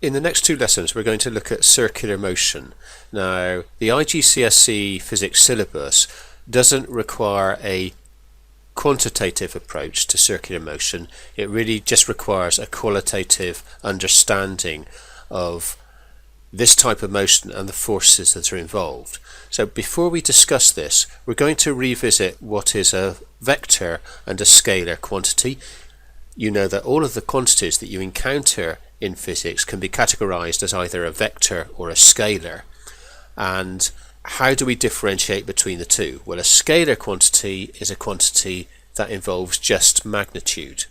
In the next two lessons we're going to look at circular motion. Now the GCSE physics syllabus doesn't require a quantitative approach to circular motion. It really just requires a qualitative understanding of this type of motion and the forces that are involved. So before we discuss this, we're going to revisit what is a vector and a scalar quantity. You know that all of the quantities that you encounter in physics can be categorized as either a vector or a scalar. And how do we differentiate between the two? Well, a scalar quantity is a quantity that involves just magnitude,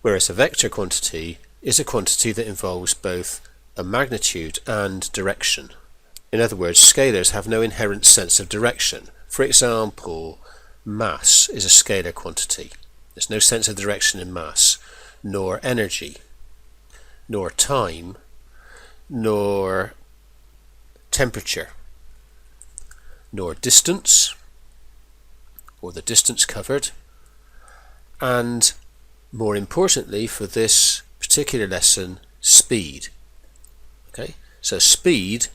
whereas a vector quantity is a quantity that involves both a magnitude and direction. In other words, scalars have no inherent sense of direction. For example, mass is a scalar quantity. There's no sense of direction in mass, nor energy, nor time, nor temperature, nor distance, or the distance covered, and more importantly for this particular lesson, speed. Okay, so speed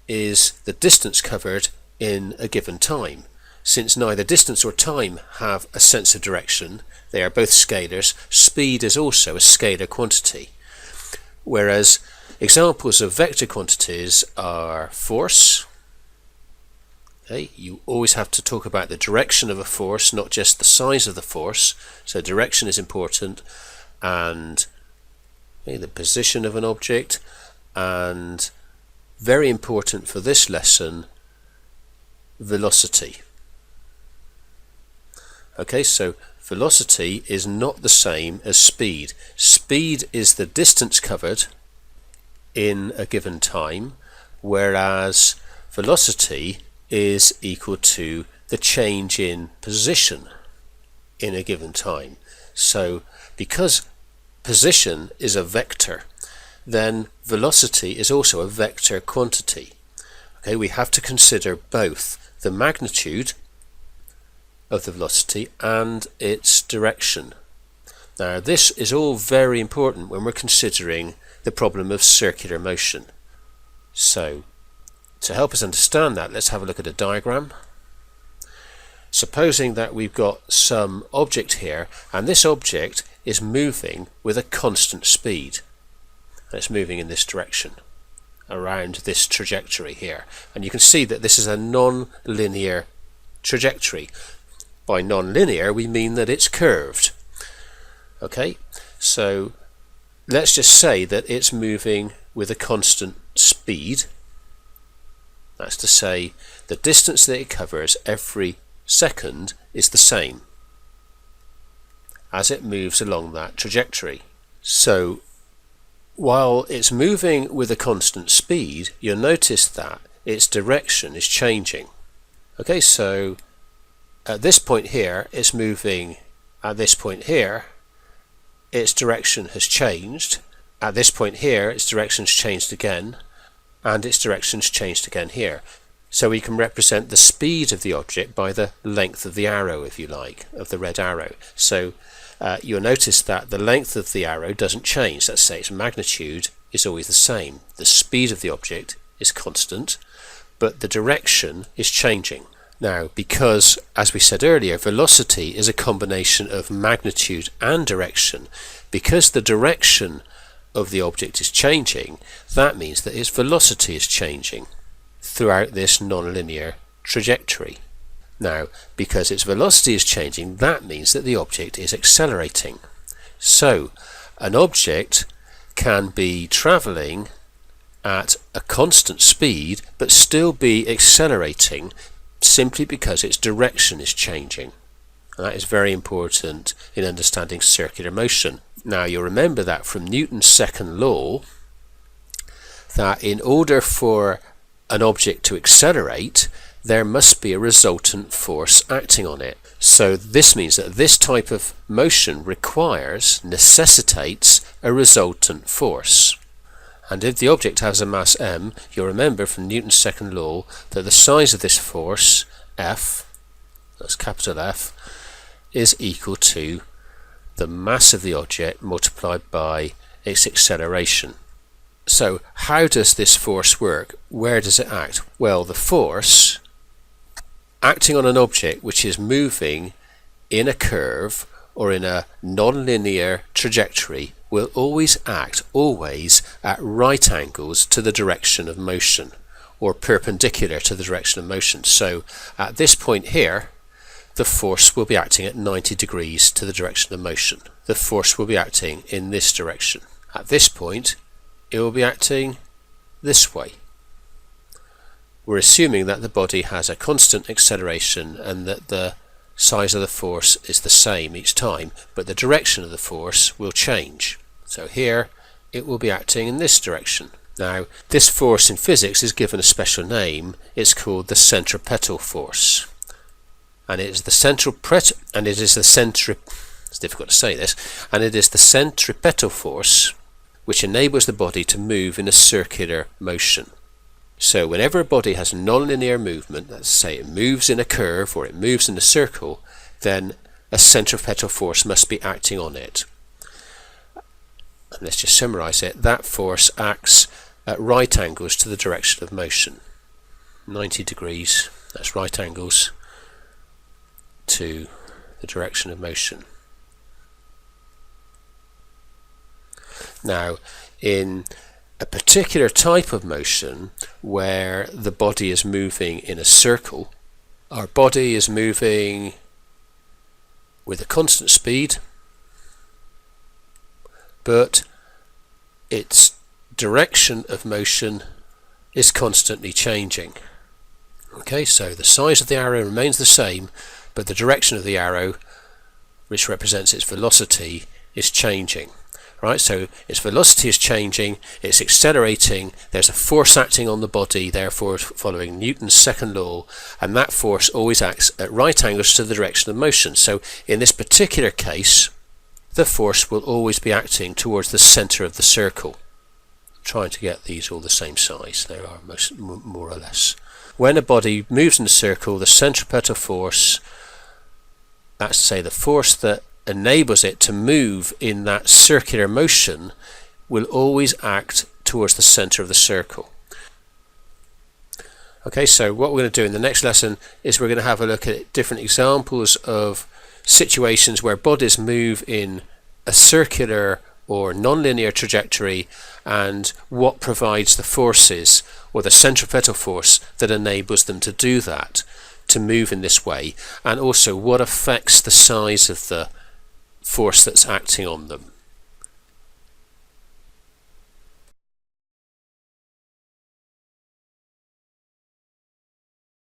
is the distance covered in a given time. Since neither distance or time have a sense of direction, they are both scalars, speed is also a scalar quantity. Whereas examples of vector quantities are force. Okay, you always have to talk about the direction of a force, not just the size of the force. So direction is important, and the position of an object, and very important for this lesson, velocity. Okay, so velocity is not the same as speed. Speed is the distance covered in a given time, whereas velocity is equal to the change in position in a given time. So because position is a vector, then velocity is also a vector quantity. Okay, we have to consider both the magnitude of the velocity and its direction. Now this is all very important when we're considering the problem of circular motion. So to help us understand that, let's have a look at a diagram. Supposing that we've got some object here, and this object is moving with a constant speed. It's moving in this direction around this trajectory here, and you can see that this is a non-linear trajectory. By non-linear we mean that it's curved. Okay, so let's just say that it's moving with a constant speed. That's to say the distance that it covers every second is the same as it moves along that trajectory. So while it's moving with a constant speed, you'll notice that its direction is changing. Okay, so at this point here it's moving, at this point here its direction has changed, at this point here its direction's changed again, and its direction's changed again here. So we can represent the speed of the object by the length of the arrow, if you like, of the red arrow. So you'll notice that the length of the arrow doesn't change. Let's say its magnitude is always the same. The speed of the object is constant, but the direction is changing. Now, because, as we said earlier, velocity is a combination of magnitude and direction, because the direction of the object is changing, that means that its velocity is changing throughout this non-linear trajectory. Now, because its velocity is changing, that means that the object is accelerating. So, an object can be travelling at a constant speed but still be accelerating simply because its direction is changing. And that is very important in understanding circular motion. Now, you'll remember that from Newton's second law, that in order for an object to accelerate, there must be a resultant force acting on it. So this means that this type of motion necessitates a resultant force. And if the object has a mass m, you'll remember from Newton's second law that the size of this force, F, that's capital F, is equal to the mass of the object multiplied by its acceleration. So how does this force work? Where does it act? Well, the force acting on an object which is moving in a curve or in a non-linear trajectory will always act at right angles to the direction of motion, or perpendicular to the direction of motion. So at this point here, the force will be acting at 90 degrees to the direction of motion. The force will be acting in this direction. At this point, it will be acting this way. We're assuming that the body has a constant acceleration and that the size of the force is the same each time, but the direction of the force will change. So here it will be acting in this direction. Now, this force in physics is given a special name. It's called the centripetal force, and it is the centripetal force which enables the body to move in a circular motion. So whenever a body has non-linear movement, let's say it moves in a curve or it moves in a circle, then a centripetal force must be acting on it. And let's just summarize it. That force acts at right angles to the direction of motion. 90 degrees, that's right angles to the direction of motion. Now, in a particular type of motion where the body is moving in a circle, our body is moving with a constant speed, but its direction of motion is constantly changing. Okay, so the size of the arrow remains the same, but the direction of the arrow, which represents its velocity, is changing. Right, so its velocity is changing, it's accelerating, there's a force acting on the body, therefore following Newton's second law, and that force always acts at right angles to the direction of motion. So in this particular case, the force will always be acting towards the center of the circle. I'm trying to get these all the same size, they are more or less. When a body moves in a circle, the centripetal force, that's to say the force that enables it to move in that circular motion, will always act towards the center of the circle. Okay, so what we're going to do in the next lesson is we're going to have a look at different examples of situations where bodies move in a circular or non-linear trajectory, and what provides the forces or the centripetal force that enables them to do that, to move in this way, and also what affects the size of the force that's acting on them.